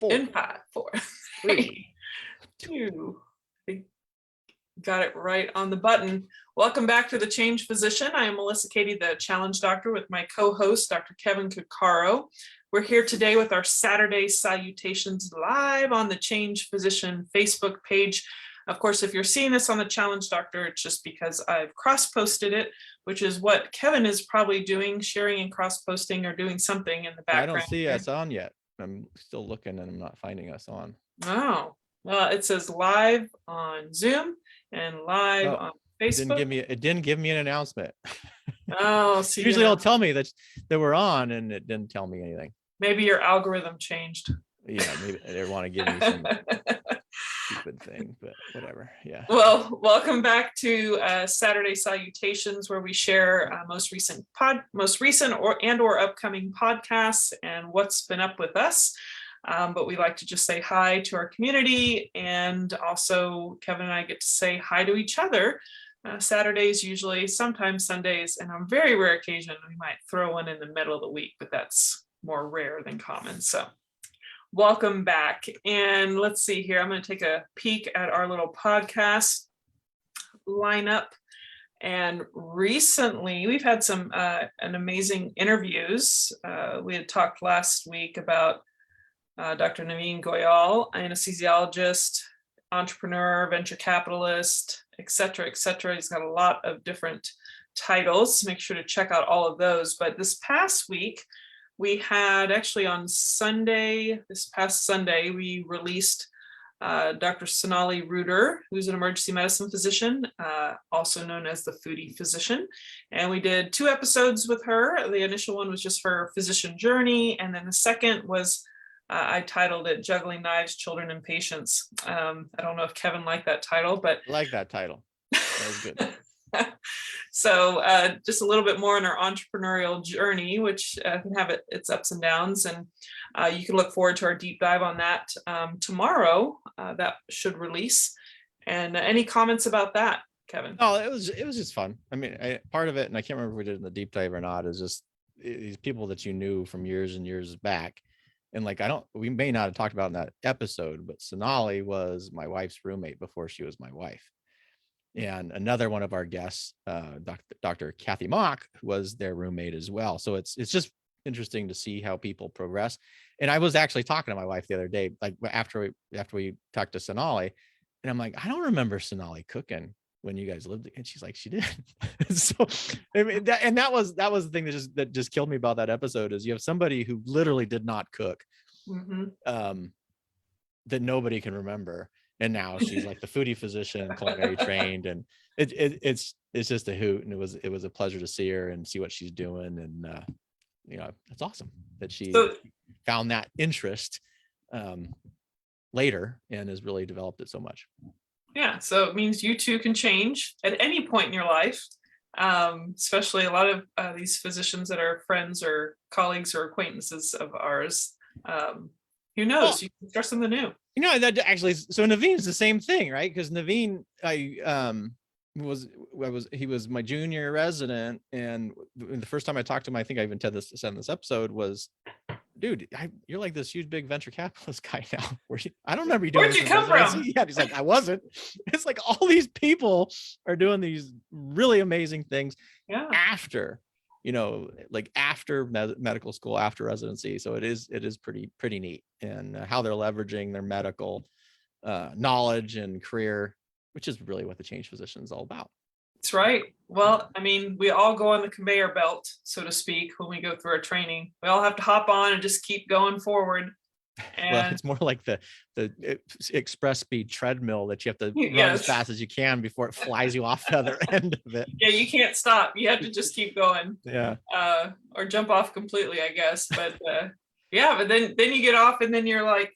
four, In 5, 4, 3, 3, 2. I got it right on the button. Welcome back to The Change Physician. I am Melissa Cady, the Challenge Doctor, with my co-host, Dr. Kevin Cuccaro. We're here today with our Saturday Salutations live on the Change Physician Facebook page. Of course, if you're seeing this on the Challenge Doctor, it's just because I've cross-posted it, which is what Kevin is probably doing, sharing and cross-posting or doing something in the background. I don't see us on yet. I'm still looking and I'm not finding us on. Oh, well, it says live on Zoom and live on Facebook. It didn't give me an announcement. Oh, see, usually it'll tell me that we're on, and it didn't tell me anything. Maybe your algorithm changed. Yeah, maybe they want to give me some stupid thing, but whatever. Yeah. Well, welcome back to Saturday Salutations, where we share most recent or upcoming podcasts and what's been up with us. But we like to just say hi to our community, and also Kevin and I get to say hi to each other. Saturdays usually, sometimes Sundays, and on very rare occasion we might throw one in the middle of the week, but that's more rare than common. So welcome back. And let's see here, I'm going to take a peek at our little podcast lineup. And recently we've had some amazing interviews. We had talked last week about Dr. Naveen Goyal, anesthesiologist, entrepreneur, venture capitalist, et cetera, et cetera. He's got a lot of different titles. Make sure to check out all of those. But this past week, we had actually on this past Sunday, we released Dr. Sonali Reuter, who's an emergency medicine physician, also known as the foodie physician. And we did 2 episodes with her. The initial one was just her physician journey. And then the second was I titled it Juggling Knives, Children, and Patients. I don't know if Kevin liked that title, but I like that title. That was good. So just a little bit more on our entrepreneurial journey, which can have its ups and downs. And you can look forward to our deep dive on that tomorrow. That should release. And any comments about that, Kevin? Oh, it was just fun. I mean, part of it, and I can't remember if we did it in the deep dive or not, is just these people that you knew from years and years back. And like, we may not have talked about in that episode, but Sonali was my wife's roommate before she was my wife. And another one of our guests, Dr. Kathy Mock, was their roommate as well. So it's just interesting to see how people progress. And I was actually talking to my wife the other day, like after we talked to Sonali, and I'm like, I don't remember Sonali cooking when you guys lived, and she's like, she did. So I mean, that was the thing that just killed me about that episode, is you have somebody who literally did not cook, that nobody can remember, and now she's like the foodie physician, culinary trained, and it's just a hoot. And it was a pleasure to see her and see what she's doing, and it's awesome that she found that interest later and has really developed it so much. Yeah, so it means you too can change at any point in your life, especially a lot of these physicians that are friends or colleagues or acquaintances of ours. Who knows? You can start something new. That actually, so Naveen's the same thing, right? Because Naveen, he was my junior resident, and the first time I talked to him, I think I even said this episode was, dude, you're like this huge big venture capitalist guy now. I don't remember you doing. Where'd you come from? Yeah, he's like, I wasn't. It's like all these people are doing these really amazing things after, like after medical school, after residency. So it is pretty neat, and how they're leveraging their medical knowledge and career, which is really what the Change Physician is all about. That's right. Well, I mean, we all go on the conveyor belt, so to speak, when we go through our training. We all have to hop on and just keep going forward. And well, it's more like the express speed treadmill that you have to run as fast as you can before it flies you off the other end of it. Yeah, you can't stop. You have to just keep going. Yeah. Or jump off completely, I guess. But but then you get off, and then you're like,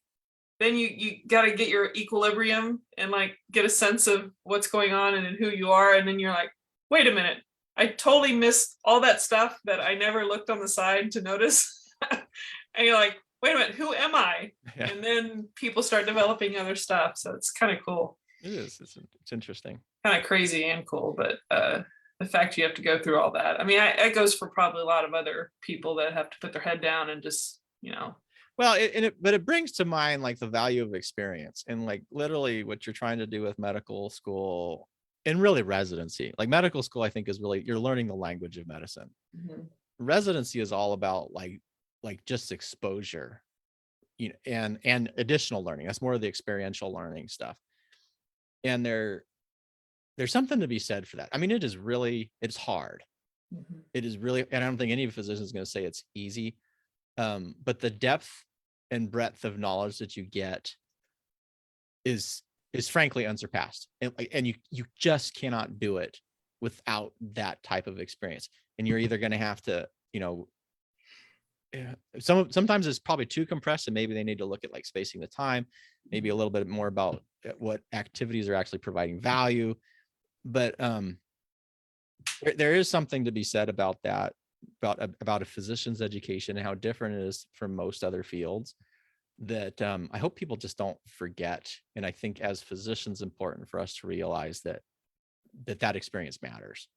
then you got to get your equilibrium and like get a sense of what's going on and who you are. And then you're like, wait a minute, I totally missed all that stuff that I never looked on the side to notice. And you're like, wait a minute, who am I? Yeah. And then people start developing other stuff. So it's kind of cool. It is. It's interesting. Kind of crazy and cool. But the fact you have to go through all that. I mean, it goes for probably a lot of other people that have to put their head down and just, Well, but it brings to mind like the value of experience and like literally what you're trying to do with medical school and really residency. Like medical school, I think is really, you're learning the language of medicine. Mhm. Residency is all about like just exposure, and additional learning. That's more of the experiential learning stuff. And there's something to be said for that. I mean, it's hard. Mhm. It is really, and I don't think any physician is going to say it's easy. But the depth and breadth of knowledge that you get is frankly unsurpassed, and you just cannot do it without that type of experience. And you're either going to have to, sometimes it's probably too compressed, and maybe they need to look at like spacing the time, maybe a little bit more about what activities are actually providing value. But there is something to be said about that, about a physician's education and how different it is from most other fields, that I hope people just don't forget. And I think as physicians, important for us to realize that experience matters.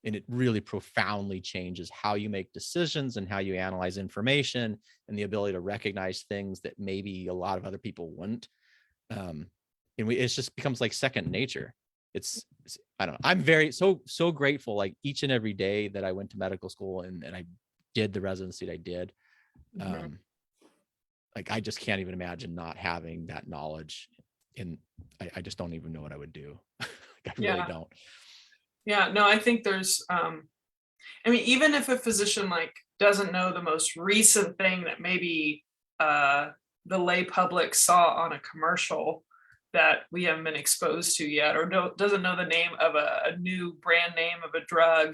And it really profoundly changes how you make decisions and how you analyze information, and the ability to recognize things that maybe a lot of other people wouldn't. And it just becomes like second nature. I don't know. I'm so grateful, like each and every day that I went to medical school and I did the residency that I did. Mhm. Like I just can't even imagine not having that knowledge. And I just don't even know what I would do. Like, I really Yeah. don't. Yeah. No, I think there's, I mean, even if a physician like doesn't know the most recent thing that maybe uh, the lay public saw on a commercial that we haven't been exposed to yet, or doesn't know the name of a new brand name of a drug,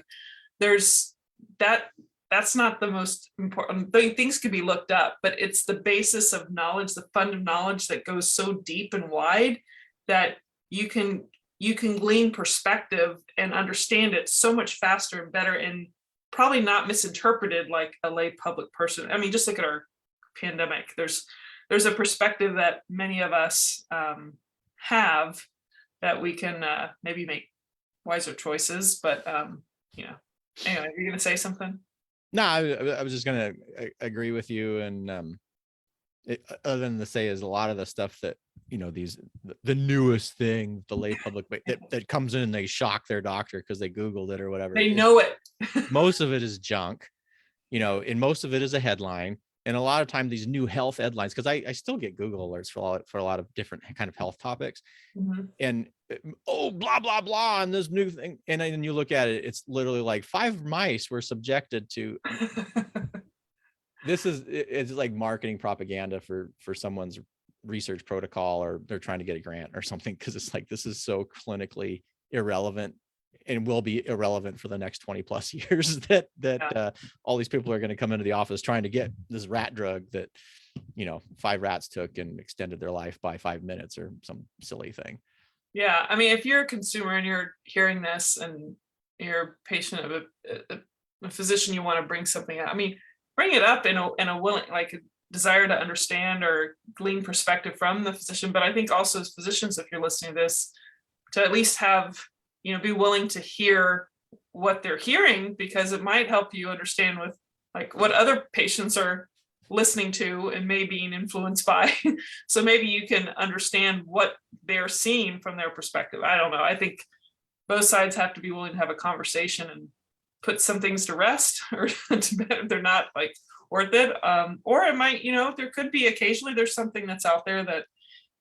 there's that. That's not the most important thing. Things could be looked up, but it's the basis of knowledge, the fund of knowledge that goes so deep and wide that you can you can glean perspective and understand it so much faster and better, and probably not misinterpreted like a lay public person. I mean, just look at our pandemic. There's a perspective that many of us have that we can maybe make wiser choices. But anyway, you're gonna say something? No, I was just gonna agree with you. And other than to say is a lot of the stuff that the newest thing the lay public that comes in and they shock their doctor because they Googled it or whatever, They is know it. most of it is junk, and most of it is a headline. And a lot of time these new health headlines, because I still get Google alerts for a lot of different kind of health topics. Mhm. And oh, blah blah blah, and this new thing, and then you look at it, it's literally like 5 mice were subjected to it's like marketing propaganda for someone's research protocol, or they're trying to get a grant or something, because it's like this is so clinically irrelevant and will be irrelevant for the next 20 plus years, that Yeah. all these people are going to come into the office trying to get this rat drug that 5 rats took and extended their life by 5 minutes or some silly thing. Yeah, I mean, if you're a consumer and you're hearing this and you're a patient of a physician, you want to bring something up. I mean, bring it up in a willing, like a desire to understand or glean perspective from the physician. But I think also as physicians, if you're listening to this, to at least have, be willing to hear what they're hearing, because it might help you understand with like what other patients are listening to and may being influenced by. So maybe you can understand what they're seeing from their perspective. I don't know. I think both sides have to be willing to have a conversation and put some things to rest, or they're not like worth it. Or it might, there could be occasionally there's something that's out there that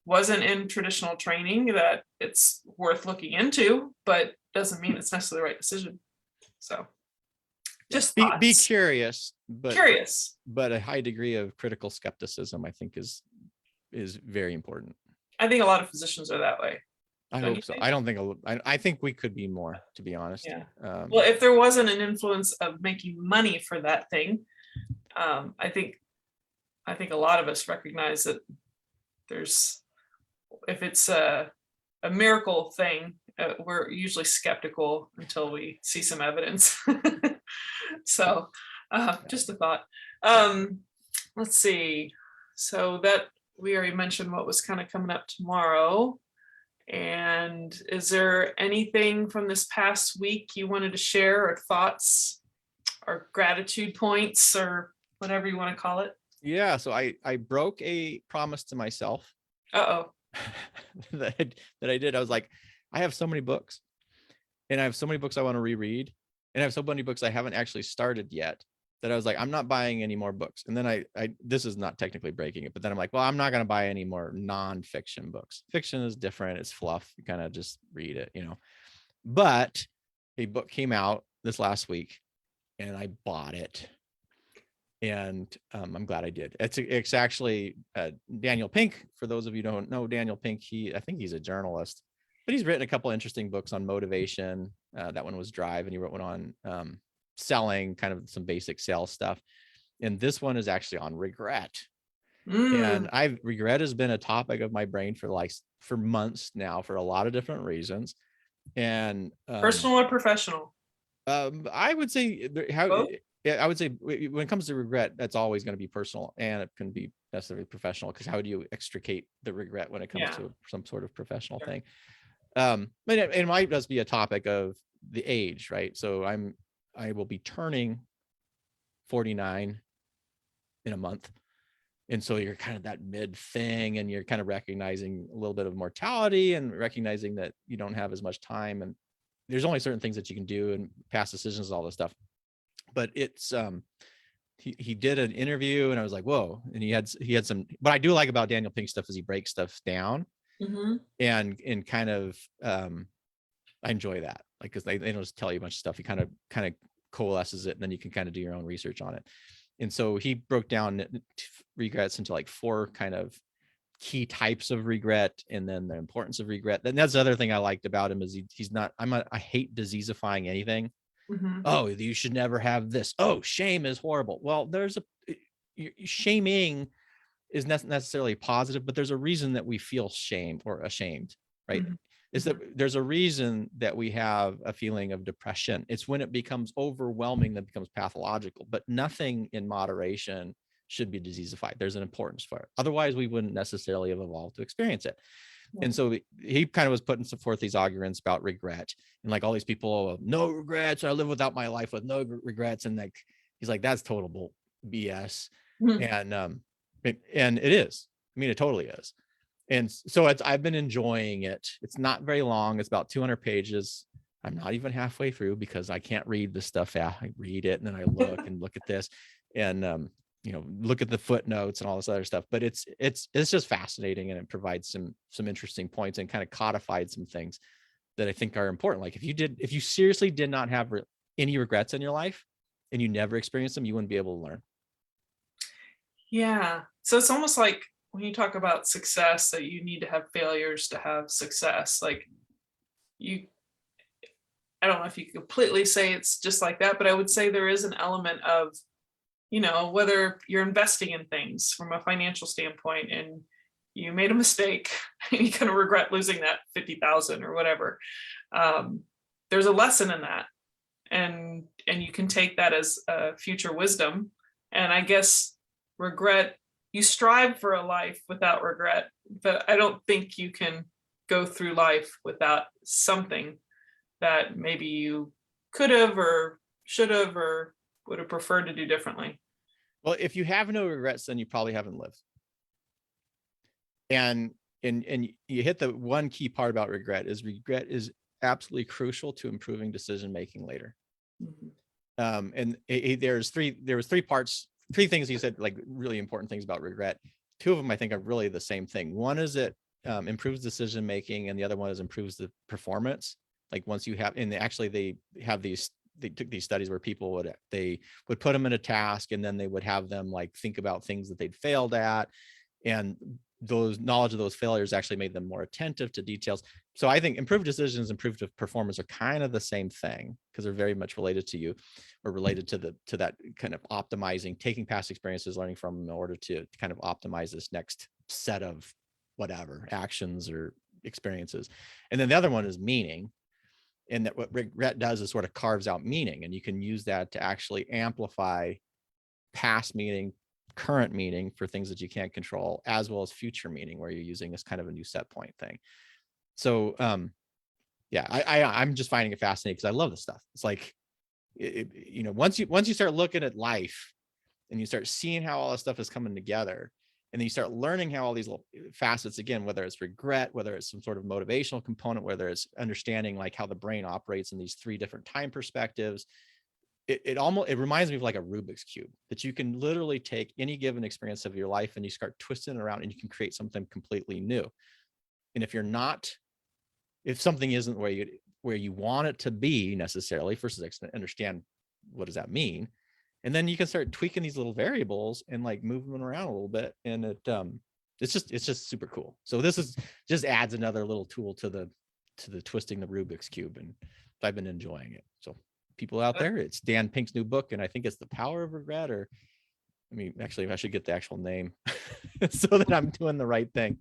wasn't in traditional training that it's worth looking into, but doesn't mean it's necessarily the right decision. So just Be thoughts. curious, but Curious. a high degree of critical skepticism, I think, is very important. I think a lot of physicians are that way. I Don't you hope so. think? I don't think I think we could be more, to be honest. Yeah. Well, if there wasn't an influence of making money for that thing, I think a lot of us recognize that there's, if it's a miracle thing, we're usually skeptical until we see some evidence. So, just a thought. Let's see. So that we already mentioned what was kind of coming up tomorrow. And is there anything from this past week you wanted to share, or thoughts or gratitude points or whatever you want to call it? Yeah. So I broke a promise to myself Uh-oh. that I did. I was like, I have so many books, and I have so many books I want to reread, and I have so many books I haven't actually started yet, that I was like, I'm not buying any more books. And then I this is not technically breaking it, but then I'm like, well, I'm not going to buy any more nonfiction books. Fiction is different. It's fluff. You kind of just read it, But a book came out this last week, and I bought it. And I'm glad I did. It's actually Daniel Pink. For those of you who don't know Daniel Pink, I think he's a journalist, but he's written a couple interesting books on motivation. That one was Drive, and he wrote one on selling, kind of some basic sales stuff. And this one is actually on regret. And regret has been a topic of my brain for months now, for a lot of different reasons. And Personal or professional? I would say Both? I would say when it comes to regret, that's always going to be personal, and it can be necessarily professional, because how do you extricate the regret when it comes to some sort of professional thing? But it might just be a topic of the age, right? So I will be turning 49 in a month. And so you're kind of that mid thing, and you're kind of recognizing a little bit of mortality, and recognizing that you don't have as much time, and there's only certain things that you can do, and past decisions, all this stuff. But it's he did an interview, and I was like, whoa. And he had some, what I do like about Daniel Pink stuff is he breaks stuff down, and kind of I enjoy that, like, because they don't just tell you a bunch of stuff. He kind of coalesces it, and then you can kind of do your own research on it. And so he broke down regrets into like 4 kind of key types of regret, and then the importance of regret. And that's the other thing I liked about him, is he's not, I hate diseasifying anything. Oh, you should never have this. Oh, shame is horrible. Well, shaming is not necessarily positive, but there's a reason that we feel shame or ashamed, right? Is that there's a reason that we have a feeling of depression. It's when it becomes overwhelming that becomes pathological, but nothing in moderation should be diseasified. There's an importance for it. Otherwise, we wouldn't necessarily have evolved to experience it. And so he kind of was putting forth these arguments about regret, and like all these people, no regrets, I live without my life with no regrets. And like, he's like, that's total BS. And it is. I mean, it totally is. And so I've been enjoying it. It's not very long. It's about 200 pages. I'm not even halfway through, because I can't read the stuff. I read it, and then I look at this, and look at the footnotes and all this other stuff. But it's just fascinating, and it provides some interesting points, and kind of codified some things that I think are important. Like, if you seriously did not have any regrets in your life, and you never experienced them, you wouldn't be able to learn. Yeah. So it's almost like when you talk about success, that you need to have failures to have success. Like, I don't know if you completely say it's just like that, but I would say there is an element of, whether you're investing in things from a financial standpoint, and you made a mistake and you kind of regret losing that 50,000 or whatever. There's a lesson in that. And you can take that as future wisdom. And I guess regret, you strive for a life without regret, but I don't think you can go through life without something that maybe you could have or should have or would have preferred to do differently. Well, if you have no regrets, then you probably haven't lived. And you hit the one key part about regret is absolutely crucial to improving decision making later. And there was three things he said, like really important things about regret. 2 of them I think are really the same thing. One is it improves decision making, and the other one is improves the performance. Like, once you have, and they took these studies where people would put them in a task, and then they would have them like think about things that they'd failed at, and those knowledge of those failures actually made them more attentive to details. So I think improved decisions, improved performance are kind of the same thing, because they're very much related to you, or related to that kind of optimizing, taking past experiences, learning from them in order to kind of optimize this next set of whatever actions or experiences. And then the other one is meaning. And that what regret does is sort of carves out meaning, and you can use that to actually amplify past meaning, current meaning for things that you can't control, as well as future meaning, where you're using this kind of a new set point thing. So yeah, I'm just finding it fascinating, because I love this stuff. It's like, once you start looking at life and you start seeing how all this stuff is coming together. And then you start learning how all these little facets, again, whether it's regret, whether it's some sort of motivational component, whether it's understanding like how the brain operates in these 3 different time perspectives. It reminds me of like a Rubik's Cube, that you can literally take any given experience of your life and you start twisting it around and you can create something completely new. And if something isn't where you want it to be necessarily, first understand what does that mean, and then you can start tweaking these little variables and like moving them around a little bit, and it's just super cool. So this is just adds another little tool to the twisting the Rubik's Cube, and I've been enjoying it. So people out there, it's Dan Pink's new book, and I think it's The Power of Regret, or I mean, actually, I should get the actual name so that I'm doing the right thing.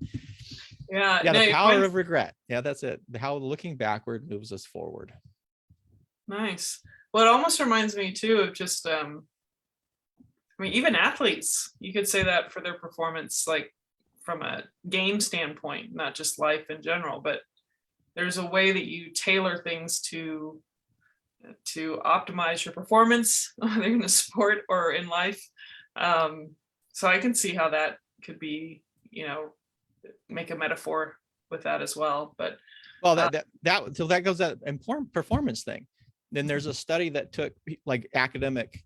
Yeah, The Power of Regret. Yeah, that's it. How looking backward moves us forward. Nice. Well, it almost reminds me too of just I mean, even athletes, you could say that for their performance, like from a game standpoint, not just life in general, but there's a way that you tailor things to optimize your performance, whether in a sport or in life. So I can see how that could be, make a metaphor with that as well. But well, that goes that important performance thing. Then there's a study that took like academic,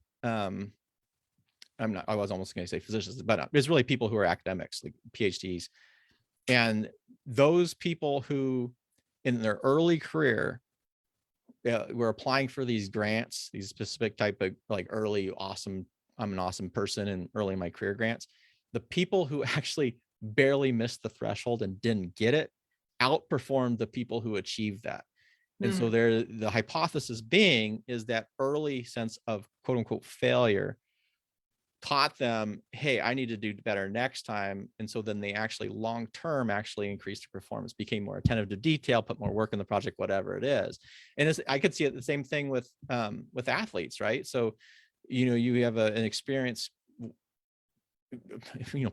I was almost going to say physicians, but it's really people who are academics, like PhDs. And those people who in their early career were applying for these grants, these specific type of like early awesome, I'm an awesome person, and early in my career grants, the people who actually barely missed the threshold and didn't get it outperformed the people who achieved that. And so the hypothesis being is that early sense of quote unquote failure taught them, hey, I need to do better next time. And so then they actually long-term actually increased their performance, became more attentive to detail, put more work in the project, whatever it is. And I could see it the same thing with athletes, right? So, you have an experience,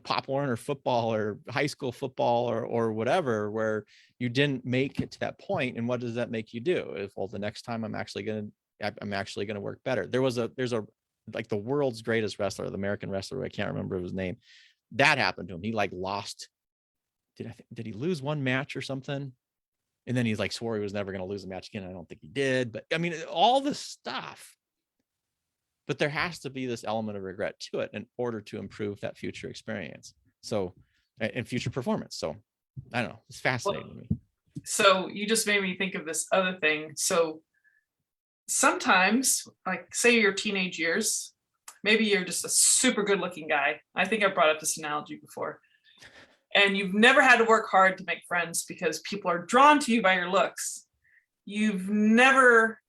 Pop Warner football or high school football or whatever, where you didn't make it to that point. And what does that make you do? Well, the next time I'm actually going to work better. There's a like the world's greatest wrestler, the American wrestler, I can't remember his name. That happened to him. He like lost. Did he lose one match or something? And then he's like swore he was never going to lose a match again. I don't think he did, but I mean, all this stuff. But there has to be this element of regret to it in order to improve that future experience. So, and future performance. So I don't know. It's fascinating to me. So you just made me think of this other thing. So sometimes, like say your teenage years, maybe you're just a super good looking guy. I think I brought up this analogy before. And you've never had to work hard to make friends because people are drawn to you by your looks. You've never,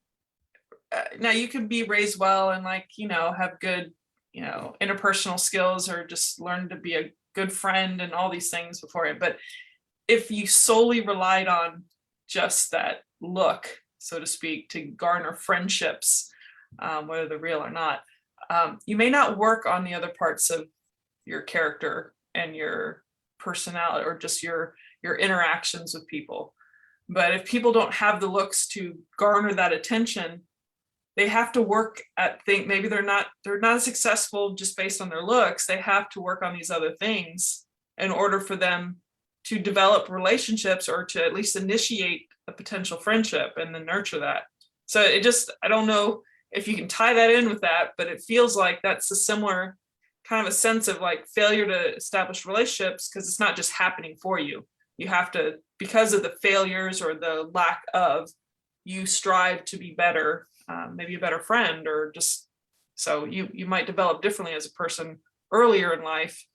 now you can be raised well and have good, interpersonal skills or just learn to be a good friend and all these things before it. But if you solely relied on just that look, so to speak, to garner friendships, whether they're real or not, you may not work on the other parts of your character and your personality or just your interactions with people. But if people don't have the looks to garner that attention, they have to work at things. Maybe they're not successful just based on their looks. They have to work on these other things in order for them to develop relationships or to at least initiate a potential friendship and then nurture that. So I don't know if you can tie that in with that, but it feels like that's a similar kind of a sense of like failure to establish relationships, because it's not just happening for you. You have to, because of the failures or the lack of, you strive to be better, maybe a better friend, or just, so you might develop differently as a person earlier in life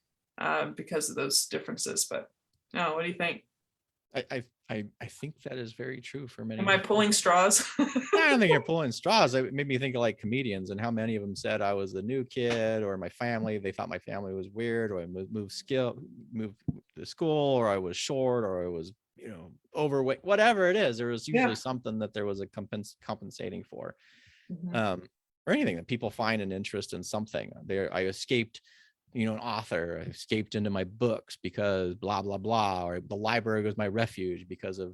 because of those differences. But no, what do you think? I think that is very true for many. Am I pulling straws? I don't think you're pulling straws. It made me think of like comedians and how many of them said I was the new kid, or my family, they thought my family was weird, or I moved to school, or I was short, or I was, overweight, whatever it is. There was usually something that there was a compensating for, or anything that people find an interest in something. I escaped, an author. I escaped into my books because blah, blah, blah, or the library was my refuge because of,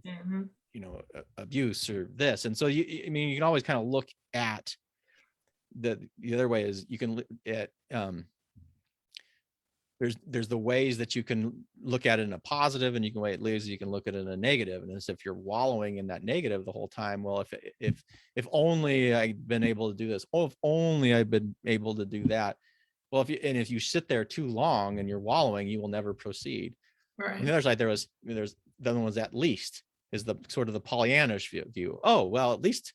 abuse or this. And so, you can always kind of look at the other way is you can look at there's the ways that you can look at it in a positive, and you can ways you can look at it in a negative. And as if you're wallowing in that negative the whole time, well, if only I'd been able to do this, oh, if only I'd been able to do that. Well, if you sit there too long and you're wallowing, you will never proceed. Right. On the other side, there's the other one's at least is the sort of the Pollyannish view. Oh, well, at least,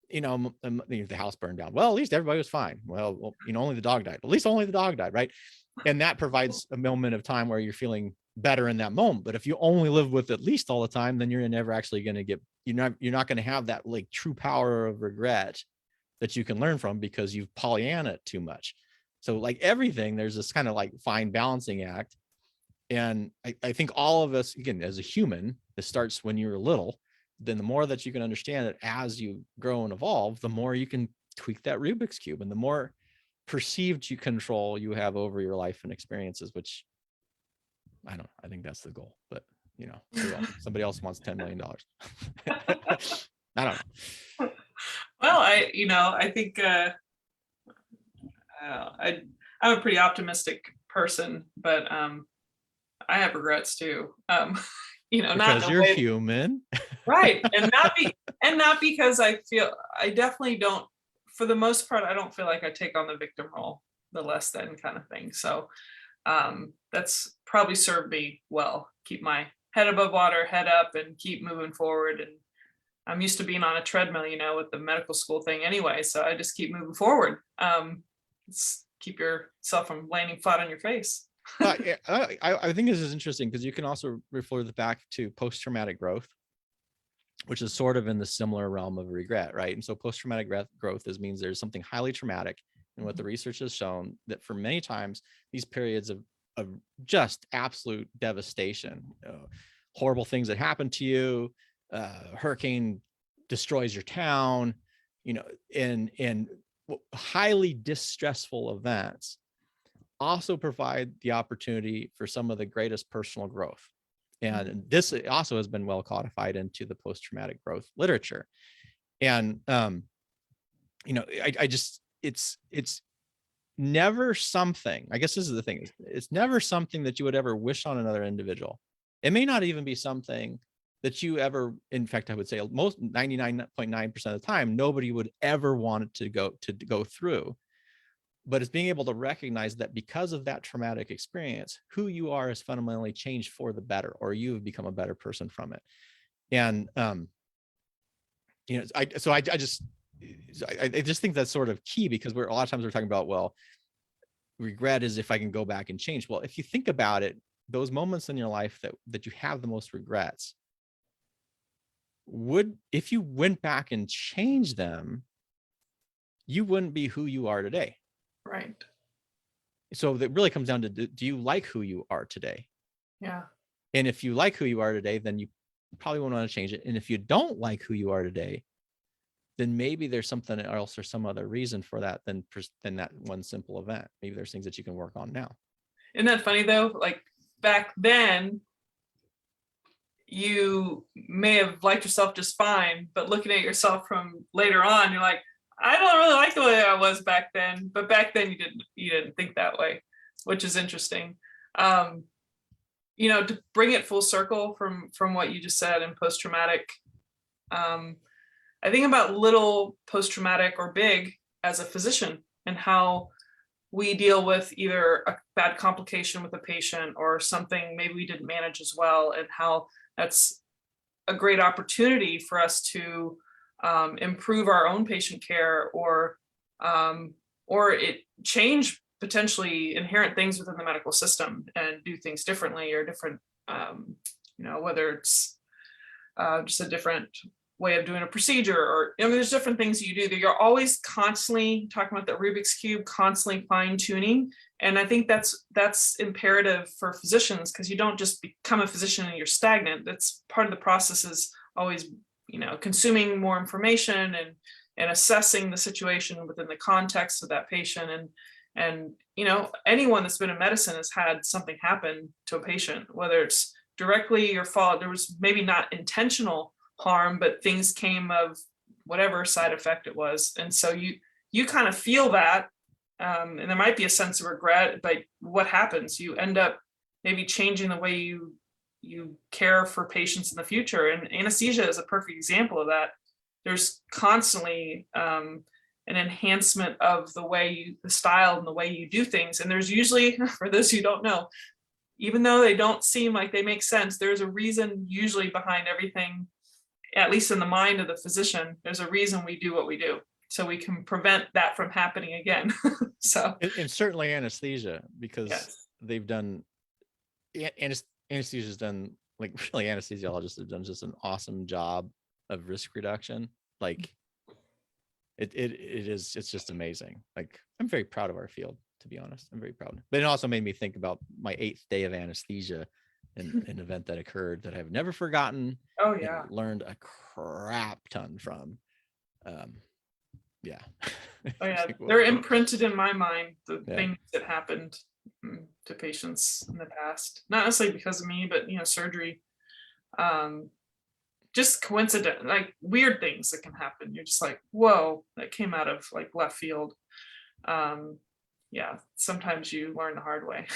the house burned down. Well, at least everybody was fine. Well, only the dog died. At least only the dog died, right? And that provides a moment of time where you're feeling better in that moment. But if you only live with at least all the time, then you're never actually going to you're not going to have that like true power of regret that you can learn from, because you've Pollyanna it too much. So like everything, there's this kind of like fine balancing act. And I think all of us, again, as a human, this starts when you're little. Then the more that you can understand it as you grow and evolve, the more you can tweak that Rubik's Cube, and the more perceived control you have over your life and experiences, which I think that's the goal. But somebody else wants $10 million. I don't know. Well, I think I'm a pretty optimistic person, but I have regrets too. Because not you're human. Right. And not because I definitely don't, for the most part, I don't feel like I take on the victim role, the less than kind of thing. So that's probably served me well. Keep my head above water, head up, and keep moving forward. And I'm used to being on a treadmill, with the medical school thing anyway. So I just keep moving forward. Keep yourself from landing flat on your face. I think this is interesting because you can also refer back to post-traumatic growth, which is sort of in the similar realm of regret, right? And so post-traumatic growth means there's something highly traumatic. And what the research has shown that for many times, these periods of just absolute devastation, horrible things that happen to you, hurricane destroys your town, and highly distressful events also provide the opportunity for some of the greatest personal growth. And this also has been well codified into the post-traumatic growth literature. And, it's never something, I guess this is the thing, it's never something that you would ever wish on another individual. It may not even be something that you ever, in fact, I would say most 99.9% of the time, nobody would ever want it to go through. But it's being able to recognize that because of that traumatic experience, who you are has fundamentally changed for the better, or you have become a better person from it. And, I just think that's sort of key, because a lot of times we're talking about, well, regret is if I can go back and change. Well, if you think about it, those moments in your life that you have the most regrets, if you went back and changed them, you wouldn't be who you are today. Right. So that really comes down to, do you like who you are today? Yeah. And if you like who you are today, then you probably won't want to change it. And if you don't like who you are today, then maybe there's something else or some other reason for that than that one simple event. Maybe there's things that you can work on now. Isn't that funny though? Like back then, you may have liked yourself just fine, but looking at yourself from later on, you're like, I don't really like the way I was back then, but back then you didn't think that way, which is interesting. To bring it full circle from what you just said in post-traumatic, I think about little post-traumatic or big as a physician, and how we deal with either a bad complication with a patient or something maybe we didn't manage as well, and how that's a great opportunity for us to improve our own patient care, or it change potentially inherent things within the medical system and do things differently, or different, whether it's just a different way of doing a procedure, or there's different things you do that you're always constantly talking about, the Rubik's Cube, constantly fine tuning. And I think that's imperative for physicians, because you don't just become a physician and you're stagnant. That's part of the process, is always consuming more information and assessing the situation within the context of that patient. And anyone that's been in medicine has had something happen to a patient, whether it's directly your fault, there was maybe not intentional harm, but things came of whatever side effect it was. And so you kind of feel that And there might be a sense of regret, but what happens? You end up maybe changing the way you care for patients in the future. And anesthesia is a perfect example of that. There's constantly an enhancement of the style and the way you do things. And there's usually, for those who don't know, even though they don't seem like they make sense, there's a reason usually behind everything, at least in the mind of the physician. There's a reason we do what we do, so we can prevent that from happening again. So, and certainly anesthesia, because yes. they've done, anesthesia's done, like, really, anesthesiologists have done just an awesome job of risk reduction. Like, it's just amazing. Like, I'm very proud of our field, to be honest. I'm very proud. But it also made me think about my 8th day of anesthesia, and an event that occurred that I've never forgotten. Oh yeah. And learned a crap ton from. Yeah. Oh yeah. They're imprinted in my mind, the things that happened to patients in the past. Not necessarily because of me, but surgery. Just coincident, like weird things that can happen. You're just like, whoa, that came out of like left field. Yeah, sometimes you learn the hard way.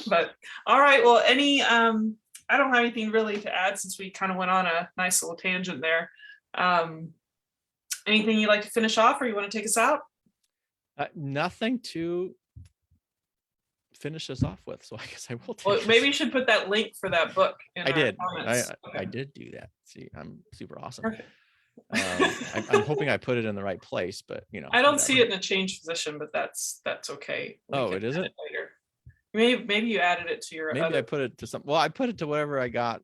But all right, well, I don't have anything really to add, since we kind of went on a nice little tangent there. Anything you'd like to finish off, or you want to take us out? Nothing to finish us off with, so I guess I will take Well, maybe you should put that link for that book in I did. comments. I did do that. See, I'm super awesome. Perfect. I'm hoping I put it in the right place, but I don't see it in a change position, but that's okay. Oh, it isn't? Later. Maybe you added it to your I put it to some, well, I put it to whatever I got,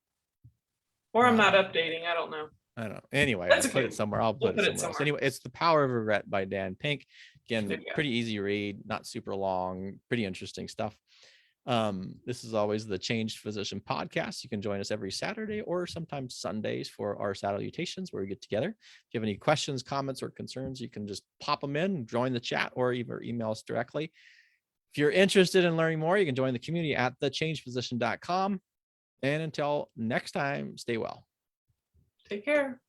or I'm not updating. I don't know. I don't know. Anyway, That's I put it somewhere. I'll put it somewhere else. Anyway, it's The Power of Regret by Dan Pink. Again, pretty easy read, not super long, pretty interesting stuff. This is always the Changed Physician podcast. You can join us every Saturday or sometimes Sundays for our Salutations, where we get together. If you have any questions, comments, or concerns, you can just pop them in, join the chat, or even email us directly. If you're interested in learning more, you can join the community at thechangedphysician.com. And until next time, stay well. Take care.